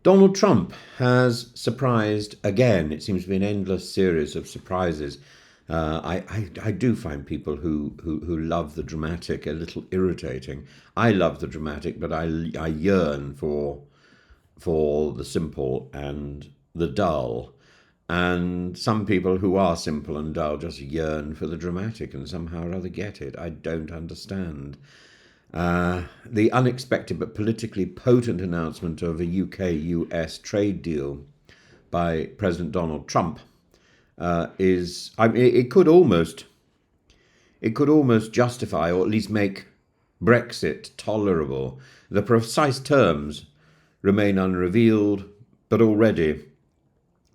Donald Trump has surprised again. It seems to be an endless series of surprises. I do find people who love the dramatic a little irritating. I love the dramatic, but I yearn for the simple and the dull. And some people who are simple and dull just yearn for the dramatic and somehow or other get it. I don't understand. The unexpected but politically potent announcement of a UK US trade deal by President Donald Trump is, I mean, it could almost justify or at least make Brexit tolerable. The precise terms remain unrevealed, but already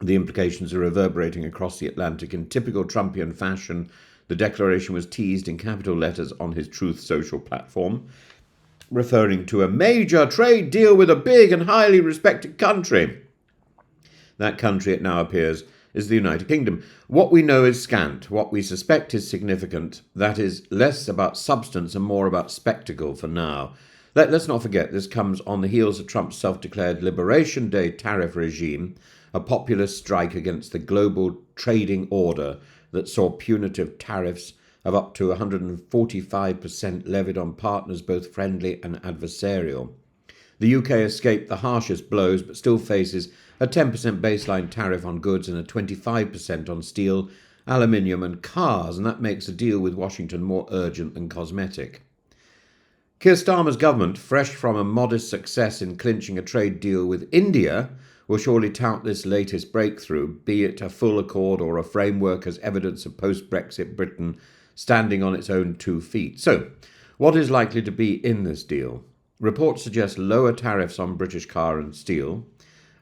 the implications are reverberating across the Atlantic. In typical Trumpian fashion, the declaration was teased in capital letters on his Truth Social platform, referring to a major trade deal with a big and highly respected country. That country, it now appears, is the United Kingdom. What we know is scant. What we suspect is significant. That is less about substance and more about spectacle for now. Let's not forget, this comes on the heels of Trump's self-declared Liberation Day tariff regime, a populist strike against the global trading order that saw punitive tariffs of up to 145% levied on partners both friendly and adversarial. The UK escaped the harshest blows but still faces a 10% baseline tariff on goods and a 25% on steel, aluminium and cars, and that makes a deal with Washington more urgent than cosmetic. Keir Starmer's government, fresh from a modest success in clinching a trade deal with India, will surely tout this latest breakthrough, be it a full accord or a framework, as evidence of post-Brexit Britain standing on its own 2 feet. So, what is likely to be in this deal? Reports suggest lower tariffs on British car and steel,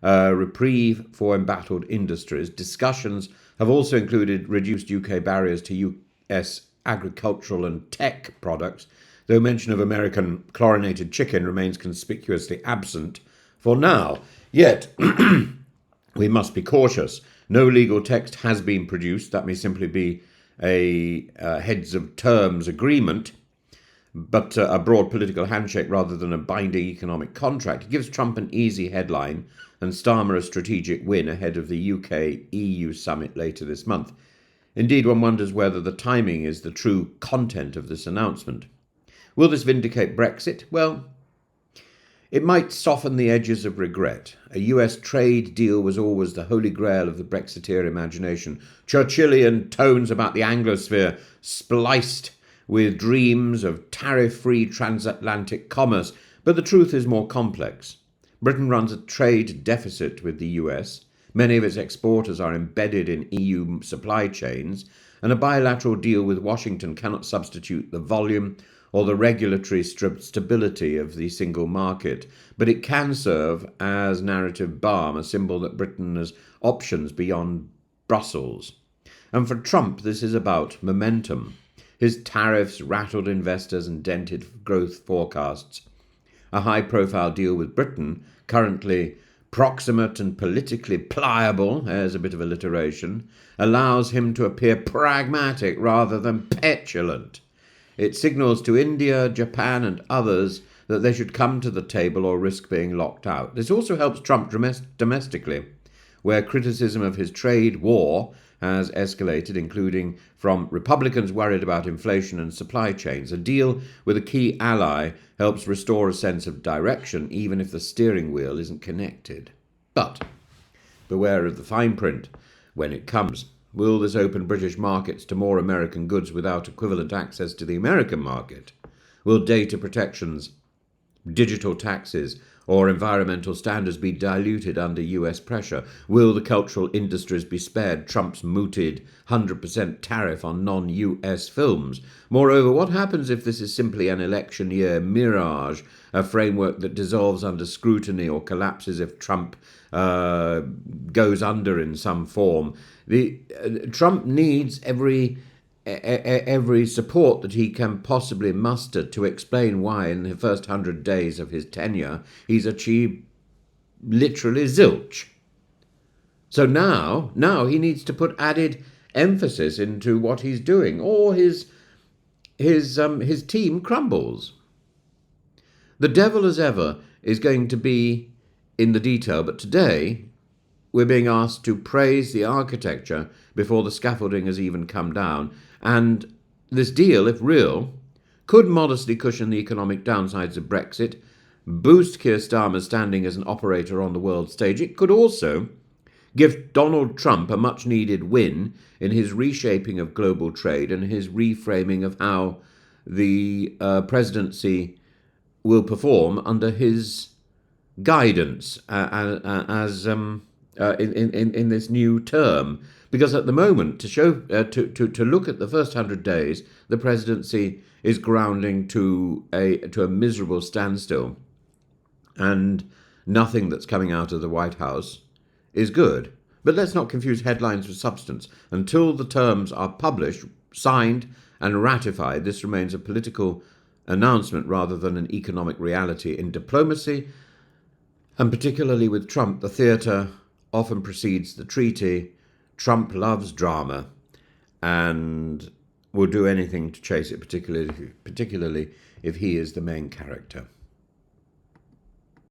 reprieve for embattled industries. Discussions have also included reduced UK barriers to US agricultural and tech products, though mention of American chlorinated chicken remains conspicuously absent for now. Yet, we must be cautious. No legal text has been produced. That may simply be a heads of terms agreement, but a broad political handshake rather than a binding economic contract. It gives Trump an easy headline and Starmer a strategic win ahead of the UK-EU summit later this month. Indeed, one wonders whether the timing is the true content of this announcement. Will this vindicate Brexit? Well, it might soften the edges of regret. A US trade deal was always the holy grail of the Brexiteer imagination. Churchillian tones about the Anglosphere spliced with dreams of tariff-free transatlantic commerce. But the truth is more complex. Britain runs a trade deficit with the US. Many of its exporters are embedded in EU supply chains, and a bilateral deal with Washington cannot substitute the volume or the regulatory stability of the single market, but it can serve as narrative balm, a symbol that Britain has options beyond Brussels. And for Trump, this is about momentum. His tariffs rattled investors and dented growth forecasts. A high-profile deal with Britain, currently proximate and politically pliable, there's a bit of alliteration, allows him to appear pragmatic rather than petulant. It signals to India, Japan and others that they should come to the table or risk being locked out. This also helps Trump domestically, where criticism of his trade war has escalated, including from Republicans worried about inflation and supply chains. A deal with a key ally helps restore a sense of direction, even if the steering wheel isn't connected. But beware of the fine print when it comes. Will this open British markets to more American goods without equivalent access to the American market? Will data protections, digital taxes, or environmental standards be diluted under US pressure? Will the cultural industries be spared Trump's mooted 100% tariff on non-US films? Moreover, what happens if this is simply an election year mirage, a framework that dissolves under scrutiny or collapses if Trump goes under in some form? Trump needs every support that he can possibly muster to explain why in the first 100 days of his tenure he's achieved literally zilch. So now he needs to put added emphasis into what he's doing, or his team crumbles. The devil, as ever, is going to be in the detail, but today we're being asked to praise the architecture before the scaffolding has even come down. And this deal, if real, could modestly cushion the economic downsides of Brexit, boost Keir Starmer's standing as an operator on the world stage. It could also give Donald Trump a much-needed win in his reshaping of global trade and his reframing of how the presidency will perform under his guidance in this new term. Because at the moment, to look at the first 100 days, the presidency is grounding to a miserable standstill, and nothing that's coming out of the White House is good. But let's not confuse headlines with substance. Until the terms are published, signed, and ratified, this remains a political announcement rather than an economic reality. In diplomacy, and particularly with Trump, the theatre often precedes the treaty. Trump loves drama and will do anything to chase it, particularly if he is the main character.